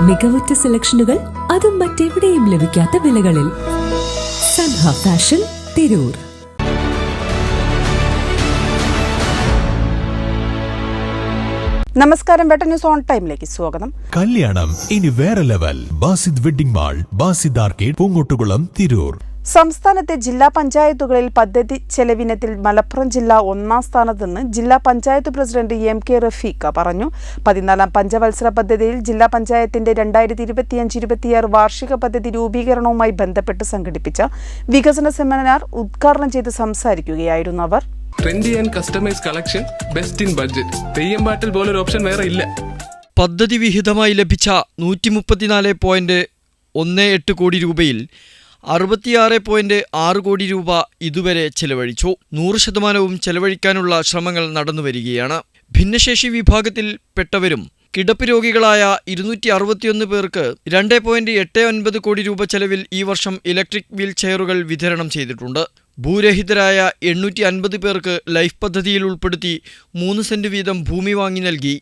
മികവുറ്റ സെലക്ഷനുകൾ, അതും മറ്റെവിടെയും ലഭിക്കാത്ത വിലകളിൽ. സൻഹ ഫാഷൻ, തിരൂർ. നമസ്കാരം, വെട്ട ന്യൂസ് ഓൺ ടൈമിലേക്ക് സ്വാഗതം. കല്യാണം ഇനി വേറെ level. Basid wedding mall, Basid arcade, Poongottukulam, Tirur. സംസ്ഥാനത്തെ ജില്ലാ പഞ്ചായത്തുകളിൽ പദ്ധതി ചെലവിനത്തിൽ മലപ്പുറം ജില്ല 1-ാം സ്ഥാനത്തെന്ന് ജില്ലാ പഞ്ചായത്ത് പ്രസിഡന്റ് MK റഫീഖ പറഞ്ഞു. 14-ാം പഞ്ചവത്സര പദ്ധതിയിൽ ജില്ലാ പഞ്ചായത്തിന്റെ 2025-26 വാർഷിക പദ്ധതി രൂപീകരണവുമായി ബന്ധപ്പെട്ട് സംഘടിപ്പിച്ച വികസന സെമിനാർ ഉദ്ഘാടനം ചെയ്ത് സംസാരിക്കുകയായിരുന്നു അവർ. Trendy and customise collection, best in budget. Theyyam പാട്ടിൽ പോലൊരു ഓപ്ഷൻ വേറെ ഇല്ല. പദ്ധതി വിഹിതമായി ലഭിച്ച 134.18 കോടി രൂപയിൽ 66.6 കോടി രൂപ ഇതുവരെ ചെലവഴിച്ചു. 100% ചെലവഴിക്കാനുള്ള ശ്രമങ്ങൾ നടന്നുവരികയാണ്. ഭിന്നശേഷി വിഭാഗത്തിൽ പെട്ടവരും കിടപ്പ് രോഗികളായ 261 പേർക്ക് 2.89 കോടി രൂപ ചെലവിൽ ഈ വർഷം ഇലക്ട്രിക് വീൽ ചെയറുകൾ വിതരണം ചെയ്തിട്ടുണ്ട്. ഭൂരഹിതരായ 850 പേർക്ക് ലൈഫ് പദ്ധതിയിൽ ഉൾപ്പെടുത്തി 3 സെന്റ് വീതം ഭൂമി വാങ്ങി നൽകി.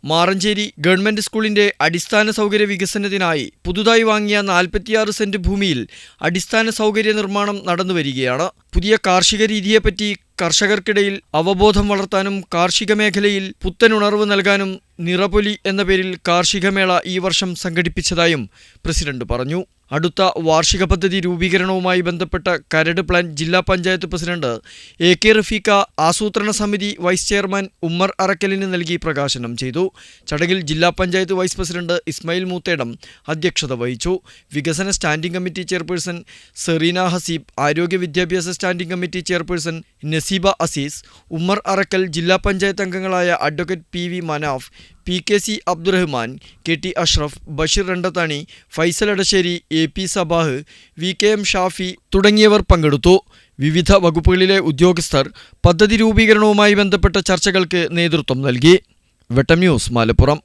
മാറഞ്ചേരി ഗവൺമെന്റ് സ്കൂളിന്റെ അടിസ്ഥാന സൗകര്യ വികസനത്തിനായി പുതുതായി വാങ്ങിയ 46 സെന്റ് ഭൂമിയിൽ അടിസ്ഥാന സൗകര്യ നിർമ്മാണം നടന്നുവരികയാണ്. പുതിയ കാർഷിക രീതിയെപ്പറ്റി കർഷകർക്കിടയിൽ അവബോധം വളർത്താനും കാർഷിക മേഖലയിൽ പുത്തനുണർവ് നൽകാനും നിറപൊലി എന്ന പേരിൽ കാർഷികമേള ഈ വർഷം സംഘടിപ്പിച്ചതായും പ്രസിഡന്റ് പറഞ്ഞു. അടുത്ത വാർഷിക പദ്ധതി രൂപീകരണവുമായി ബന്ധപ്പെട്ട കരട് പ്ലാൻ ജില്ലാ പഞ്ചായത്ത് പ്രസിഡന്റ് AK റഫീഖ ആസൂത്രണ സമിതി വൈസ് ചെയർമാൻ ഉമ്മർ അറക്കലിന് നൽകി പ്രകാശനം ചെയ്തു. ചടങ്ങിൽ ജില്ലാ പഞ്ചായത്ത് വൈസ് പ്രസിഡന്റ് ഇസ്മായിൽ മൂത്തേടം അധ്യക്ഷത വഹിച്ചു. വികസന standing committee chairperson Sereena Haseeb, ആരോഗ്യ വിദ്യാഭ്യാസ standing committee chairperson Naseeba Azeez, Ummer Arakkal, ജില്ലാ പഞ്ചായത്ത് അംഗങ്ങളായ advocate PV Manaf, PKC Abdurahman, KT Ashraf, Basheer Randathani, Faisal Adassery, AP Sabah, VKM Shafi തുടങ്ങിയവർ പങ്കെടുത്തു. വിവിധ വകുപ്പുകളിലെ ഉദ്യോഗസ്ഥർ പദ്ധതി രൂപീകരണവുമായി ബന്ധപ്പെട്ട ചർച്ചകൾക്ക് നേതൃത്വം നൽകി. വെട്ടം ന്യൂസ്, മലപ്പുറം.